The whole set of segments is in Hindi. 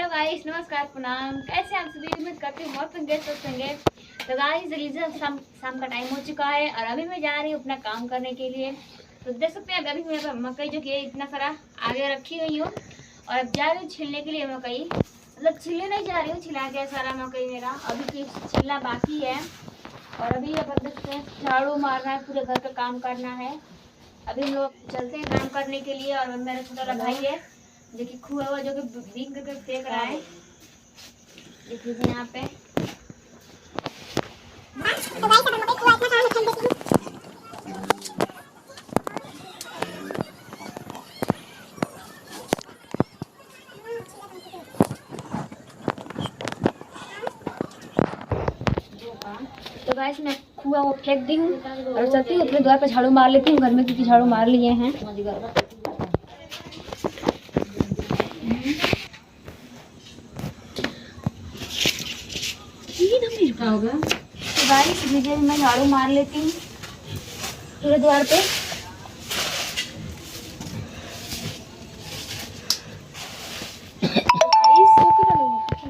हेलो गाइस, नमस्कार, प्रणाम। कैसे आप सभी? उम्मीद करती हूँ बहुत होंगे, स्वस्थ होंगे। तो गाइस देखिए शाम का टाइम हो चुका है और अभी मैं जा रही हूँ अपना काम करने के लिए। तो देख सकते हैं अभी मेरे मकई जो कि इतना सारा आगे रखी हुई हूँ और अब जा रही हूँ छीलने के लिए मकई। मतलब छीलने नहीं जा रही हूँ, छिला गया सारा मकई मेरा, अभी छीलना बाकी है। और अभी अपन देखते हैं झाड़ू मारना है, पूरे घर का काम करना है। अभी हम लोग चलते हैं काम करने के लिए। और मेरा छोटा वाला भाई है जो कि खुआ हुआ, जो कि बीन करके फेंक रहा है। देख लीजिए यहाँ पे। तो गाइस मैं खुआ वो फेंक दी हूँ और चलती हूँ अपने द्वार पर झाड़ू मार लेती हूँ घर में, क्योंकि झाड़ू मार लिए हैं। तो गाइस लीजिए मैं झाड़ू मार लेती हूँ पूरे द्वार पे।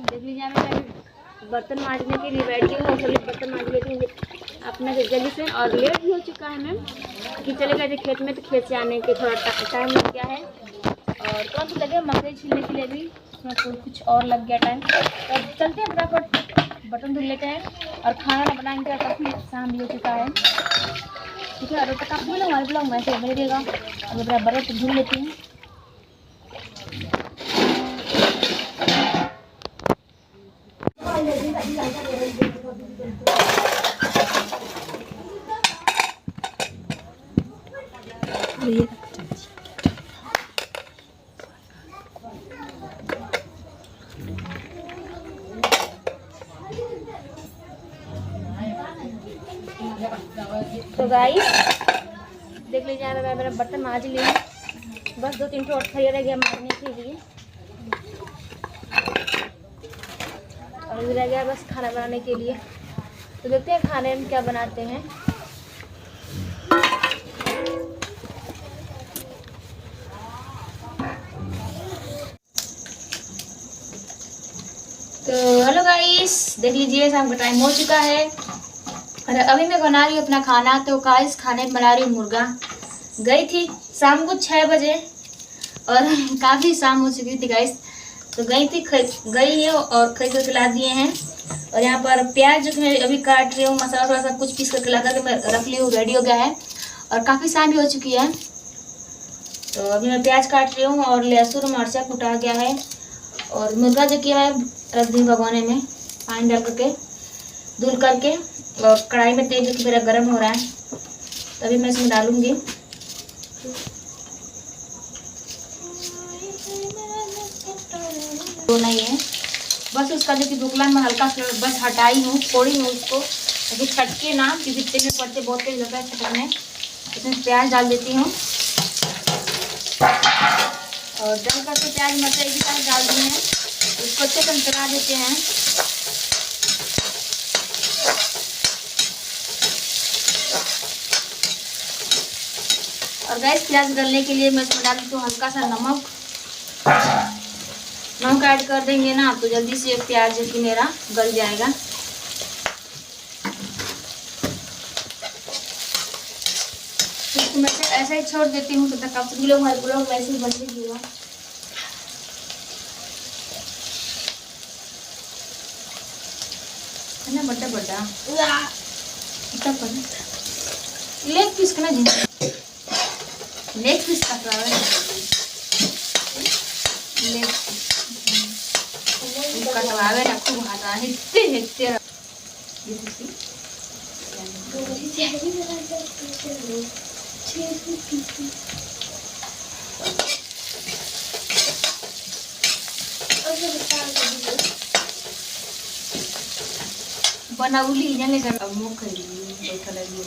देख लीजिए मैं बर्तन मांजने के लिए बैठी हूँ, और बर्तन मांज लेती हूँ अपना जल्दी से। और लेट भी हो चुका है मैम, कि चले गए थे खेत में, तो खेत से आने के थोड़ा टाइम लग गया है। और तुरंत लगे मकई छीलने के लिए भी कुछ और लग गया टाइम। तो अब चलते हैं फटाफट बर्तन धुल लेते हैं और खाना बनाएंगे। काफ़ी शाम भी हो चुका है, ठीक है। और तक आप बोलो हमारे ब्लॉग में ऐसे भेजिएगा। अब मेरा बर्तन धुल लेती हूँ। तो गाइस देख लीजिए मैं मेरा बर्तन मांज ली हूँ, बस 2-3 ठो और खड़े रह गया मारने के लिए। और रह गया बस खाना बनाने के लिए। तो देखते हैं खाने में क्या बनाते हैं। तो हेलो गाइस, देख लीजिए शाम का टाइम हो चुका है और अभी मैं बना रही हूँ अपना खाना। तो गाइस खाने में बना रही हूँ मुर्गा। गई थी शाम को 6 बजे और काफ़ी शाम हो चुकी थी गाइस। तो गई है और खरीद कर ला दिए हैं। और यहाँ पर प्याज जो कि मैं अभी काट रही हूँ, मसाला वसाला सब कुछ पीस करके ला करके मैं रख ली हूँ, रेडी हो गया है। और काफ़ी शाम भी हो चुकी है। तो अभी मैं प्याज काट रही हूँ और लहसुन मिर्चा कुटा गया है। और मुर्गा जो किया है रख दी भगोने में, पानी डाल करके धुल करके। और कढ़ाई में तेल जो कि मेरा गर्म हो रहा है, तभी मैं इसमें डालूंगी। तो नहीं है, बस उसका जो कि ढोकला में हल्का सा बस हटाई हूँ, छोड़ी हूँ उसको, अभी छटके ना, क्योंकि तेल में पड़ते बहुत तेज लगता है छटकने। इसमें प्याज डाल देती हूँ और डाल करके प्याज मटर एक साथ डाल दिए हैं, उसको अच्छे से चला देते हैं। और गैस प्याज गलने के लिए मैं इसमें डाल देती हूँ हल्का सा नमक ऐड कर देंगे ना, तो जल्दी से प्याज जो कि मेरा गल जाएगा। तो मैं ऐसा ही छोड़ देती हूँ, तो तक आप सभी लोग हमारे ब्लॉग वैसे ही बन लीजिएगा। है ना, बड़ा लेग पीस का ना जी, लेग पीस का कटवावे ना खूब हाथा हित्ते बनाउली जाने का मुंह खरी बैठा लगी।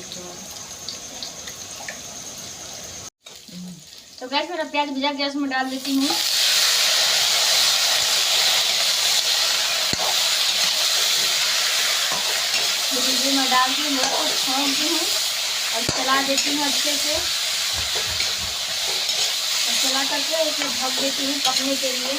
तो गैस मेरा प्याज भुजा गैस में डाल देती हूँ। मैं डालती हूँ, छोड़ती हूँ और चला देती हूँ अच्छे से। और चला करके इसे ढक देती हूँ पकने के लिए।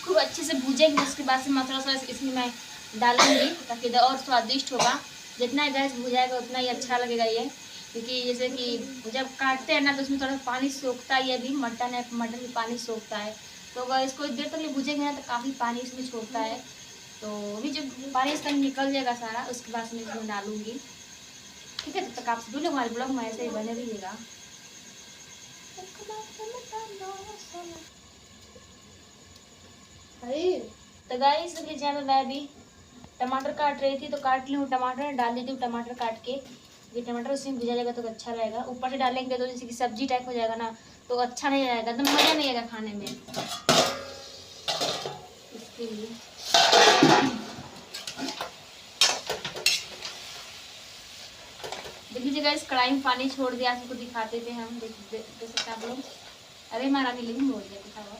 खूब अच्छे से भूजेंगे। उसके बाद से मसाला वसाला इसमें मैं डालूंगी ताकि और स्वादिष्ट होगा। जितना गैस भुजाएगा उतना ही अच्छा लगेगा ये, क्योंकि जैसे कि जब काटते हैं ना तो उसमें थोड़ा पानी सोखता है। ये भी मटन है, मटन में पानी सोखता है, तो अगर इसको देर तक भूजेंगे ना तो काफ़ी पानी इसमें छोड़ता है। तो अभी जब पानी इसका निकल जाएगा सारा, उसके बाद मैं इसमें डालूंगी। ठीक है, तब तक आप सभी लोग हमारे ब्लॉग में ऐसे ही बने रहिएगा। तो गाइस देख लीजिए, मैं अभी टमाटर काट रही थी तो काट ली हूँ। टमाटर डाल देती हूँ, टमाटर काट के। ये टमाटर उसमें भुजा जाएगा तो अच्छा रहेगा। ऊपर से डालेंगे तो जैसे कि सब्जी टाइप हो जाएगा ना, तो अच्छा नहीं आएगा, तो मज़ा नहीं आएगा खाने में। इसके लिए देख लीजिएगा, इस कढ़ाई में पानी छोड़ दिया। आपको दिखाते थे हम, देख सकते हैं आप लोग। अरे हमारा नहीं बोल दिया दिखा हुआ।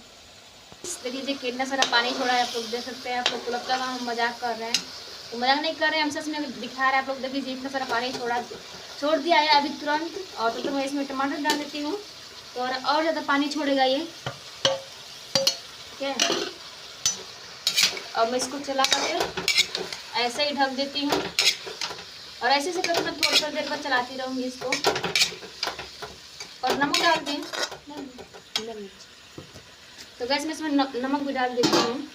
देख लीजिए कितना सारा पानी छोड़ा है, आप लोग देख सकते हैं। आप लोग को लगता है हम मजाक कर रहे हैं, तो मजाक नहीं कर रहे हैं, हम सच में दिखा रहे हैं। आप लोग देख लीजिए इतना सारा पानी छोड़ दिया है अभी तुरंत। और तो मैं इसमें टमाटर डाल देती हूँ तो और ज़्यादा पानी छोड़ेगा ये। ठीक है, और मैं इसको चला कर ऐसे ही ढक देती हूँ और ऐसे से करके मैं थोड़ी देर बाद चलाती रहूँगी इसको। और नमक डाल दें, तो गैस में इसमें नमक भी डाल देती हूँ।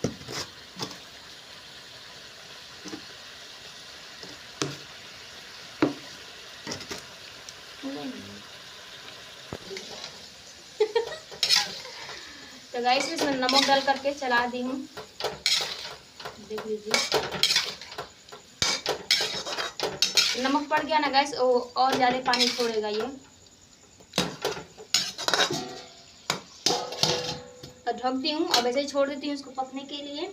तो गैस में इसमें नमक डाल करके चला दी हूँ। देख लीजिए नमक पड़ गया ना गैस, और ज़्यादा पानी छोड़ेगा ये। और ढक दी हूँ और वैसे ही छोड़ देती हूँ इसको पकने के लिए।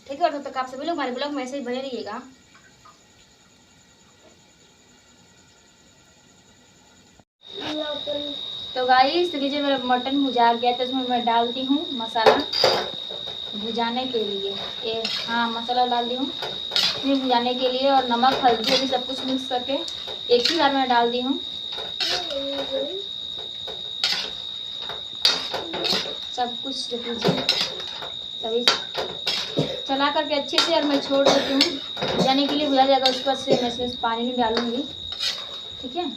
ठीक है, और तब तक आप सभी लोग हमारे ब्लॉग में ऐसे ही बने रहिएगा। तो गाइस देखिए मेरा मटन भुजा गया, तो इसमें मैं डालती हूँ मसाला भुजाने के लिए। हाँ, मसाला डाल दी हूँ इसमें भुजाने के लिए। और नमक हल्दी भी सब कुछ मिक्स करके एक ही बार में डाल दी हूँ सब कुछ। देख लीजिए तभी चला करके अच्छे से, और मैं छोड़ देती हूँ भुजाने के लिए। भुजा जाएगा उसके बाद से मैं इसमें पानी नहीं डालूँगी। ठीक है,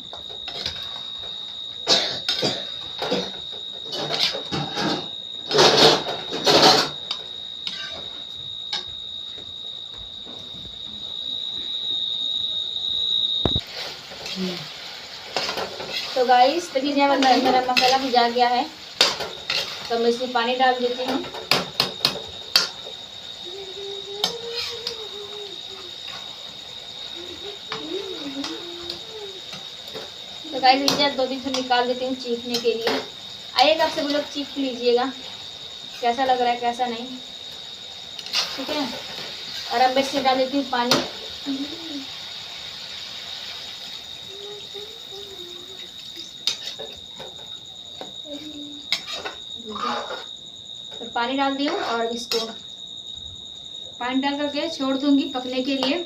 तो गाइस देखिए मेरा मसाला भुजा गया है, तो मैं इसमें पानी डाल देती हूँ। तो गाइस लीजिए 2-3 से निकाल देती हूँ चीखने के लिए। आइएगा आप सब लोग चीख लीजिएगा कैसा लग रहा है कैसा नहीं। ठीक है, और अब मैं इसमें डाल देती हूँ पानी। तो पानी डाल दी हूँ और इसको पानी डाल करके छोड़ दूंगी पकने के लिए।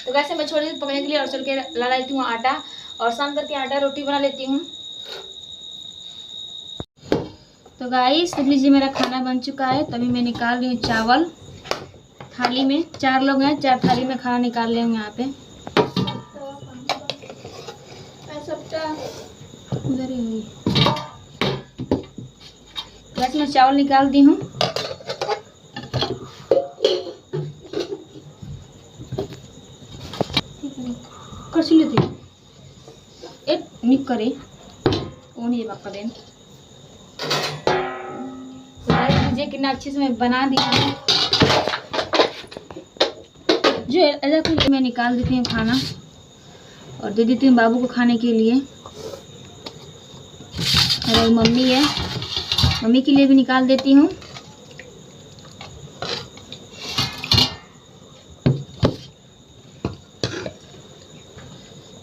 तो वैसे मैं छोड़ दी पकने के लिए और चल के ला लेती हूँ आटा, और शाम करके आटा रोटी बना लेती हूँ। तो गाइस देख लीजिए मेरा खाना बन चुका है। तभी मैं निकाल रही हूँ चावल थाली में। 4 लोग हैं, 4 थाली में खाना निकाल रहे हूँ यहाँ पे। उधर ही हुई गैस में चावल निकाल दी हूँ। कसी लेती एक निक करे कौन ये बापा देन। तो कितना अच्छे से मैं बना दिया है। जो ऐसा मैं निकाल देती हूँ खाना और दे देती हूँ बाबू को खाने के लिए। और मम्मी है, मम्मी के लिए भी निकाल देती हूँ।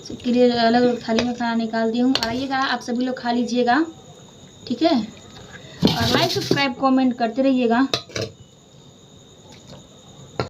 सबके लिए अलग अलग थाली में खाना निकाल दी हूँ। आइएगा आप सभी लोग खा लीजिएगा। ठीक है, और लाइक सब्सक्राइब कमेंट करते रहिएगा।